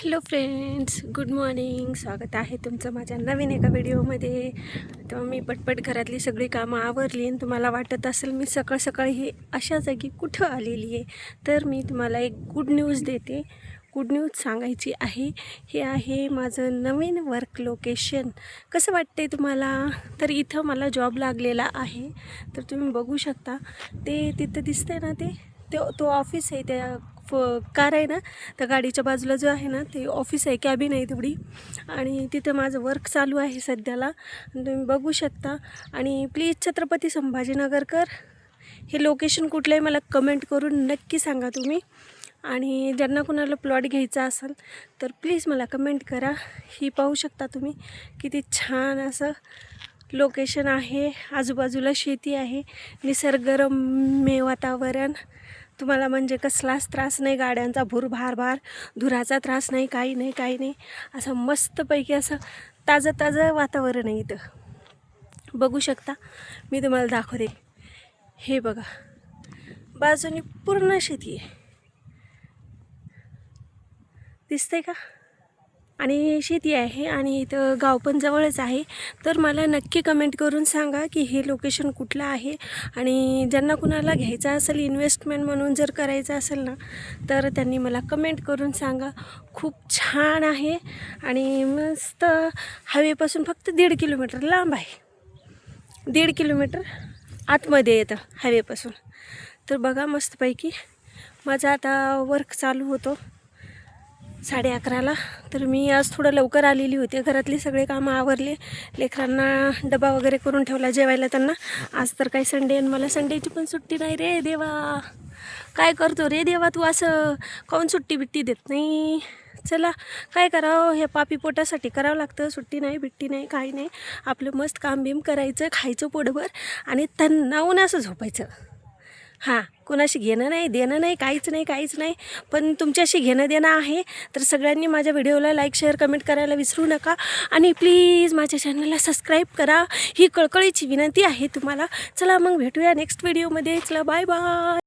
Hello friends, good morning. स्वागत आहे तुमचं माझ्या नवीन एका व्हिडिओमध्ये. तर मी पटपट घरातली सगळी कामं आवरली आणि तुम्हाला वाटत असेल मी सकाळ सकाळी ही अशा जागी कुठं आलेली आहे. तर मी तुम्हाला एक गुड न्यूज देते. गुड न्यूज सांगायची आहे. हे आहे माझं नवीन वर्क लोकेशन. कसं वाटते तुम्हाला? तर इथं मला जॉब लागलेला आहे. तर तुम्ही बघू शकता, ते तिथं दिसतंय ना, तो ऑफिस आहे. त्या कार आहे ना, त्या गाडीच्या बाजूला जो आहे ना, ते ऑफिस आहे, कॅबिन आहे तेवढी. आणि तिथं माझं वर्क चालू आहे सध्याला, तुम्ही बघू शकता. आणि प्लीज छत्रपती संभाजीनगरकर, हे लोकेशन कुठलं आहे मला कमेंट करून नक्की सांगा तुम्ही. आणि ज्यांना कुणाला प्लॉट घ्यायचा असेल तर प्लीज मला कमेंट करा. ही पाहू शकता तुम्ही किती छान असं लोकेशन आहे. आजूबाजूला शेती आहे, निसर्गरम्य वातावरण. तुम्हाला म्हणजे कसलाच त्रास नाही, गाड्यांचा भार धुराचा त्रास नाही, काही नाही. असं मस्तपैकी असं ताजं वातावरण आहे इथं. बघू शकता, मी तुम्हाला दाखवते. हे बघा, बाजूनी पूर्ण शेती आहे, दिसते का? आणि शेती आहे आणि इथं गाव पण जवळच आहे. तर मला नक्की कमेंट करून सांगा की हे लोकेशन कुठलं आहे. आणि ज्यांना कुणाला घ्यायचं असेल, इन्व्हेस्टमेंट म्हणून जर करायचं असेल ना, तर त्यांनी मला कमेंट करून सांगा. खूप छान आहे आणि मस्त हायवेपासून फक्त 1.5 किलोमीटर लांब आहे. 1.5 किलोमीटर आतमध्ये येतं हायवेपासून. तर बघा, मस्तपैकी माझा आता वर्क चालू होतो 11:30ला. तर मी आज थोडं लवकर आलेली होते. घरातली सगळे कामं आवरले, लेकरांना डबा वगैरे करून ठेवला जेवायला त्यांना. आज तर काही संडे, आणि मला संडेची पण सुट्टी नाही रे देवा. काय करतो रे देवा तू असं? काऊन सुट्टी बिट्टी देत नाही? चला, काय करावं, हे पापी पोटासाठी करावं लागतं. सुट्टी नाही, बिट्टी नाही, काही नाही. आपलं मस्त काम बिम करायचं, खायचं पोटभर आणि तणावून असं झोपायचं. हां, कुणाशी घेणं नाही देणं नाही, काहीच नाही. पण तुमच्याशी घेणं देणं आहे. तर सगळ्यांनी माझ्या व्हिडिओला लाईक, शेअर, कमेंट करायला विसरू नका. आणि प्लीज माझ्या चॅनलला सबस्क्राईब करा, ही कळकळीची विनंती आहे तुम्हाला. चला मग भेटूया नेक्स्ट व्हिडिओमध्ये. चला, बाय बाय.